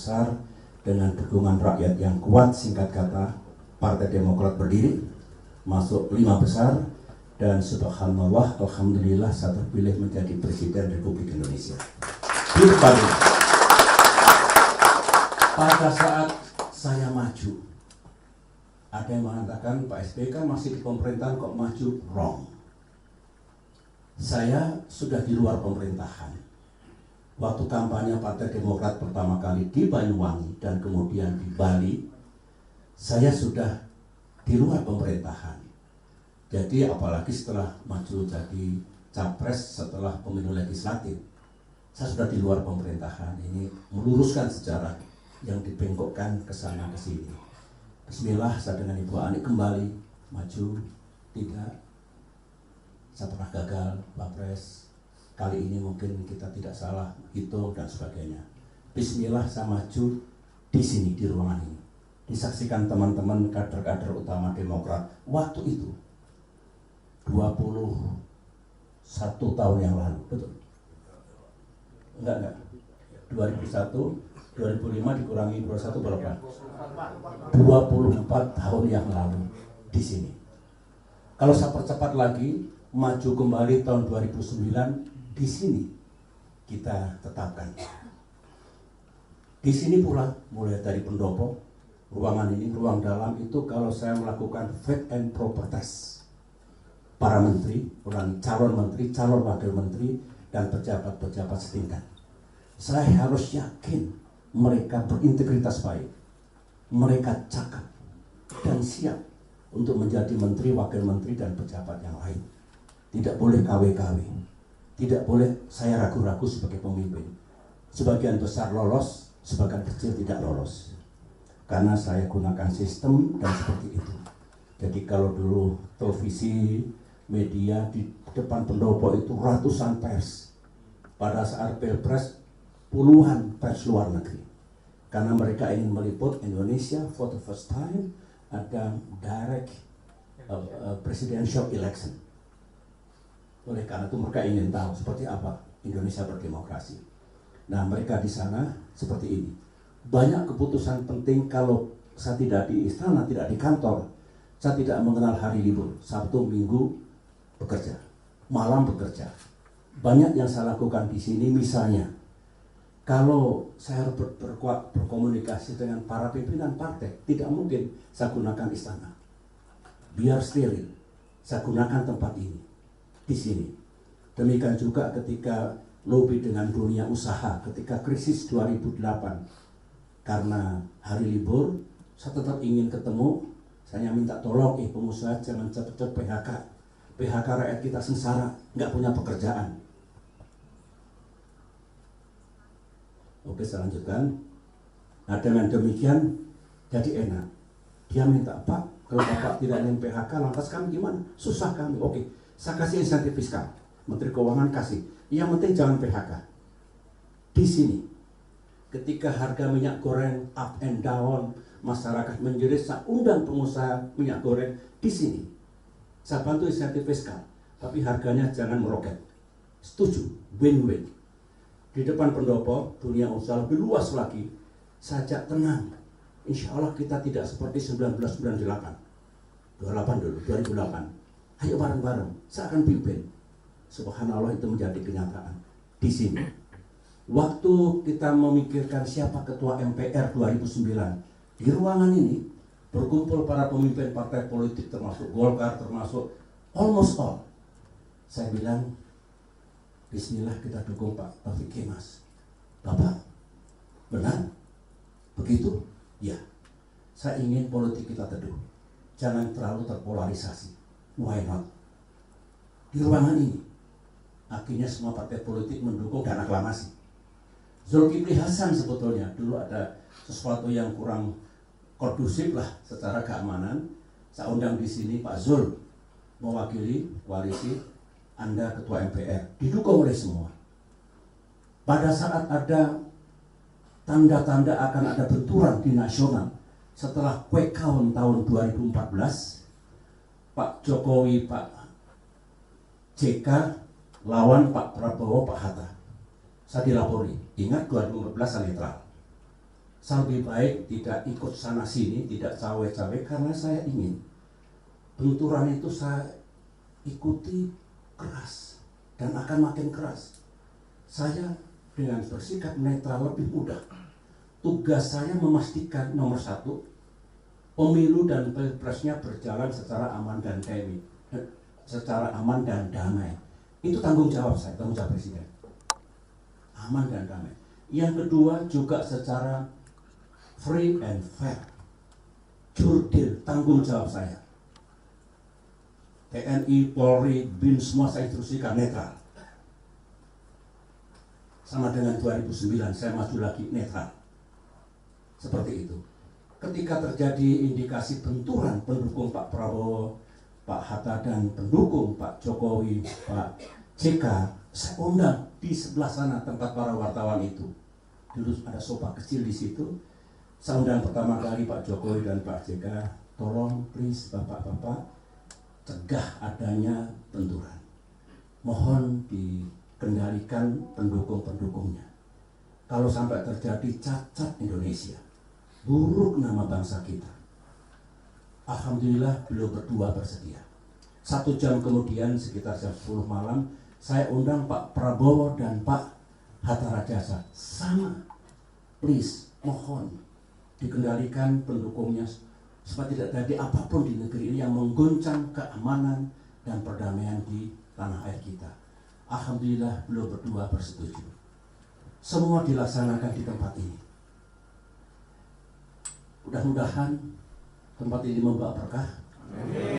besar dengan dukungan rakyat yang kuat. Singkat kata, Partai Demokrat berdiri, masuk 5 besar, dan subhanallah, alhamdulillah saya terpilih menjadi Presiden Republik Indonesia. Di depan ini, pada saat saya maju, ada yang mengatakan Pak SBY kan masih di pemerintahan kok maju. Wrong. Saya sudah di luar pemerintahan. Waktu kampanye Partai Demokrat pertama kali di Banyuwangi dan kemudian di Bali, saya sudah di luar pemerintahan. Jadi apalagi setelah maju jadi capres setelah pemilu legislatif, saya sudah di luar pemerintahan. Ini meluruskan sejarah yang dibengkokkan ke sana ke sini. Bismillah, saya dengan Ibu Ani kembali maju. Tidak, saya pernah gagal Wapres. Kali ini mungkin kita tidak salah hitung dan sebagainya. Bismillah, saya maju di sini, di ruangan ini. Disaksikan teman-teman kader-kader utama Demokrat waktu itu 21 tahun yang lalu, betul? Enggak. 2001, 2005 dikurangi 21 berapa? 24 tahun yang lalu di sini. Kalau saya percepat lagi, maju kembali tahun 2009, di sini kita tetapkan. Di sini pula, mulai dari pendopo, ruangan ini, ruang dalam itu kalau saya melakukan fit and proper test. Para menteri, calon menteri, calon wakil menteri, dan pejabat-pejabat setingkat. Saya harus yakin mereka berintegritas baik, mereka cakap dan siap untuk menjadi menteri, wakil menteri, dan pejabat yang lain. Tidak boleh KW-KW, tidak boleh saya ragu-ragu sebagai pemimpin. Sebagian besar lolos, sebagian kecil tidak lolos. Karena saya gunakan sistem dan seperti itu. Jadi kalau dulu televisi, media di depan pendopo itu ratusan pers. Pada saat Pilpres puluhan pers luar negeri. Karena mereka ingin meliput Indonesia for the first time ada direct presidential election. Oleh karena itu mereka ingin tahu seperti apa Indonesia berdemokrasi. Nah, mereka di sana seperti ini. Banyak keputusan penting kalau saya tidak di istana, tidak di kantor, saya tidak mengenal hari libur. Sabtu, Minggu bekerja, malam bekerja. Banyak yang saya lakukan di sini, misalnya kalau saya berkomunikasi dengan para pimpinan partai, tidak mungkin saya gunakan istana. Biar steril, saya gunakan tempat ini, di sini. Demikian juga ketika lobby dengan dunia usaha, ketika krisis 2008. Karena hari libur, saya tetap ingin ketemu. Saya minta tolong, pengusaha jangan cepet-cepet PHK. PHK rakyat kita sengsara, nggak punya pekerjaan. Oke, saya lanjutkan. Nah, dengan demikian jadi enak. Dia minta, Pak, kalau Bapak tidak ingin PHK, lantas kami gimana? Susah kami. Oke, saya kasih insentif fiskal. Menteri Keuangan kasih. Yang penting jangan PHK. Di sini, ketika harga minyak goreng up and down, masyarakat menjerit, saya undang pengusaha minyak goreng di sini. Saya bantu insentif fiskal, tapi harganya jangan meroket. Setuju, win-win. Di depan pendopo, dunia usaha lebih luas lagi. Saya ajak tenang. Insya Allah kita tidak seperti 1998. 28 dulu, 2008. Ayo bareng-bareng, saya akan pimpin. Subhanallah, itu menjadi kenyataan. Di sini. Waktu kita memikirkan siapa ketua MPR 2009, di ruangan ini berkumpul para pemimpin partai politik termasuk Golkar, termasuk almost all. Saya bilang, bismillah kita dukung Pak Taufik Kemas. Bapak, benar? Begitu? Ya. Saya ingin politik kita teduh. Jangan terlalu terpolarisasi. Why not? Di ruangan ini, akhirnya semua partai politik mendukung dan aklamasi. Zulkifli Hasan sebetulnya dulu ada sesuatu yang kurang kondusif lah secara keamanan. Saya undang di sini Pak Zul mewakili koalisi, Anda ketua MPR, didukung oleh semua. Pada saat ada tanda-tanda akan ada benturan di nasional setelah quick count tahun 2014, Pak Jokowi, Pak JK lawan Pak Prabowo, Pak Hatta. Saya dilapori, ingat 2014 saya netral. Saya lebih baik tidak ikut sana sini, tidak cawe-cawe, karena saya ingin benturan itu saya ikuti keras dan akan makin keras. Saya dengan bersikap netral lebih mudah. Tugas saya memastikan nomor satu, pemilu dan pilpresnya berjalan secara aman dan damai. Itu tanggung jawab saya, tanggung jawab presiden. Aman dan damai. Yang kedua juga secara free and fair. Jurdil, tanggung jawab saya. TNI, Polri, BIN semua saya instruksikan netral. Sama dengan 2009 saya maju lagi netral. Seperti itu. Ketika terjadi indikasi benturan pendukung Pak Prabowo, Pak Hatta dan pendukung Pak Jokowi, Pak JK, saya undang di sebelah sana tempat para wartawan itu. Dulu ada sofa kecil di situ. Saya undang pertama kali Pak Jokowi dan Pak JK, tolong please bapak-bapak cegah adanya benturan. Mohon dikendalikan pendukung-pendukungnya. Kalau sampai terjadi cacat Indonesia, buruk nama bangsa kita. Alhamdulillah beliau berdua bersedia. 1 jam kemudian sekitar jam 10 malam saya undang Pak Prabowo dan Pak Hatta Rajasa. Sama, please, mohon dikendalikan pendukungnya supaya tidak terjadi apapun di negeri ini yang mengguncang keamanan dan perdamaian di tanah air kita. Alhamdulillah beliau berdua bersetuju. Semua dilaksanakan di tempat ini. Mudah-mudahan tempat ini membawa berkah.